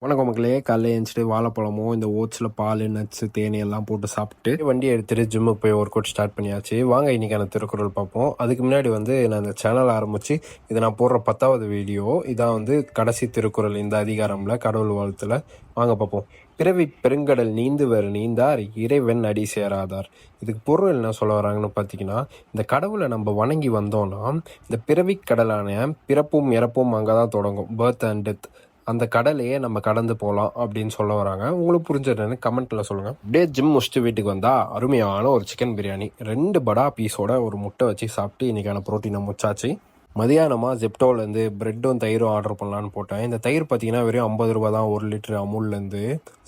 வணக்கம் மக்களே. காலைல எழுந்துச்சிட்டு வாழைப்பழமோ இந்த ஓட்ஸில் பால் நட்ஸு தேனி எல்லாம் போட்டு சாப்பிட்டு வண்டியை எடுத்துகிட்டு ஜிம்முக்கு போய் ஒர்க் அவுட் ஸ்டார்ட் பண்ணியாச்சு. வாங்க இன்றைக்கான திருக்குறள் பார்ப்போம். அதுக்கு முன்னாடி நான் இந்த சேனல் ஆரம்பித்து இதை நான் போடுற 10வது வீடியோ. இதான் கடைசி திருக்குறள் இந்த அதிகாரம்ல கடவுள் வாழ்த்துல. வாங்க பார்ப்போம். பிறவி பெருங்கடல் நீந்துவர் நீந்தார் இறைவன் அடி சேராதார். இதுக்கு பொருள் என்ன சொல்ல வராங்கன்னு பார்த்தீங்கன்னா, இந்த கடவுளை நம்ம வணங்கி வந்தோம்னா இந்த பிறவி கடலான பிறப்பும் இறப்பும் அங்கே தான் தொடங்கும். Birth and death. அந்த கடலையே நம்ம கடந்து போகலாம் அப்படின்னு சொல்ல வராங்க. உங்களுக்கு புரிஞ்சதுன்னு கமெண்ட்டில் சொல்லுங்கள். அப்படியே ஜிம் முடிச்சுட்டு வீட்டுக்கு வந்தால் அருமையான ஒரு சிக்கன் பிரியாணி 2 படா பீஸோட ஒரு முட்டை வச்சு சாப்பிட்டு இன்றைக்கான ப்ரோட்டீனை முச்சாச்சு. மதியானமாக ஜெப்டோலேருந்து ப்ரெட்டும் தயிரும் ஆர்டர் பண்ணலான்னு போட்டேன். இந்த தயிர் பார்த்தீங்கன்னா வெறும் 50 ரூபா தான் 1 லிட்டர் அமுல்லேருந்து.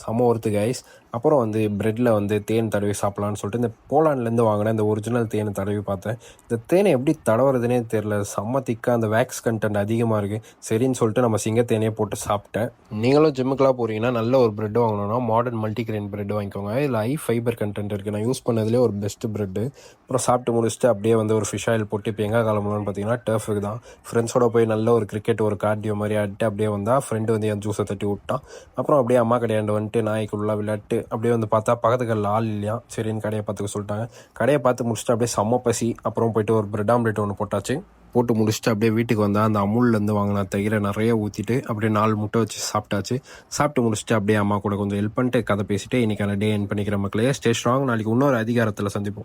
செம ஒர்த்து கைஸ். அப்புறம் ப்ரெட்டில் தேன் தடவி சாப்பிட்லான்னு சொல்லிட்டு இந்த போலாண்ட்லேருந்து வாங்கினேன் இந்த ஒரிஜினல் தேனை தடவி பார்த்தேன். இந்த தேனை எப்படி தடவுறதுனே தெரில. செம்ம திக்காக அந்த வேக்ஸ் கண்டென்ட் அதிகமாக இருக்குது. சரின்னு சொல்லிட்டு நம்ம சிங்கத்தேனையே போட்டு சாப்பிட்டேன். நீங்களும் ஜிம்முக்கெலாம் போகிறீங்கன்னா நல்ல ஒரு ப்ரெட் வாங்கணும்னா மாடர்ன் மல்டிகிரெயின் ப்ரெட் வாங்கிக்கோங்க. இதில் ஹை ஃபைபர் கண்டென்ட் இருக்குது. நான் யூஸ் பண்ணதுலேயே ஒரு பெஸ்ட்டு ப்ரெட்டு. அப்புறம் சாப்பிட்டு முடிச்சுட்டு அப்படியே ஒரு ஃபிஷ் ஆயில் போட்டு இப்போ எங்கே கிளம்பலான்னு பார்த்தீங்கன்னா டர்ஃபுக்கு தான். ஃப்ரெண்ட்ஸோட போய் நல்ல ஒரு கிரிக்கெட் ஒரு கார்டியோ மாதிரி ஆடிட்டு அப்படியே வந்தால் ஃப்ரெண்டு என் ஜூஸை தட்டி விட்டான். அப்புறம் அப்படியே அம்மா கடையாண்டு வந்துட்டு நாய்க்குள்ளே விளையாட்டு அப்படியே பார்த்தா பக்கத்து கல்ல ஆள் இல்லையா. சரின்னு கடையை பார்த்துக்க சொல்லிட்டாங்க. கடையை பார்த்து முடிச்சுட்டு அப்படியே செம்ம பசி. அப்புறம் போயிட்டு ஒரு பிரெட் ஆம்லேட் ஒன்று போட்டாச்சு. போட்டு முடிச்சுட்டு அப்படியே வீட்டுக்கு வந்தால் அந்த அமுல்லேருந்து வாங்கின தயிரை நிறைய ஊற்றிட்டு அப்படியே 4 முட்டை வச்சு சாப்பிட்டாச்சு. சாப்பிட்டு முடிச்சுட்டு அப்படியே அம்மா கூட கொஞ்சம் ஹெல்ப் பண்ணிட்டு கதை பேசிட்டு இன்றைக்கான டே என் பண்ணிக்கிற மக்களே. Stay strong. நாளைக்கு இன்னொரு அதிகாரத்தில் சந்திப்போம்.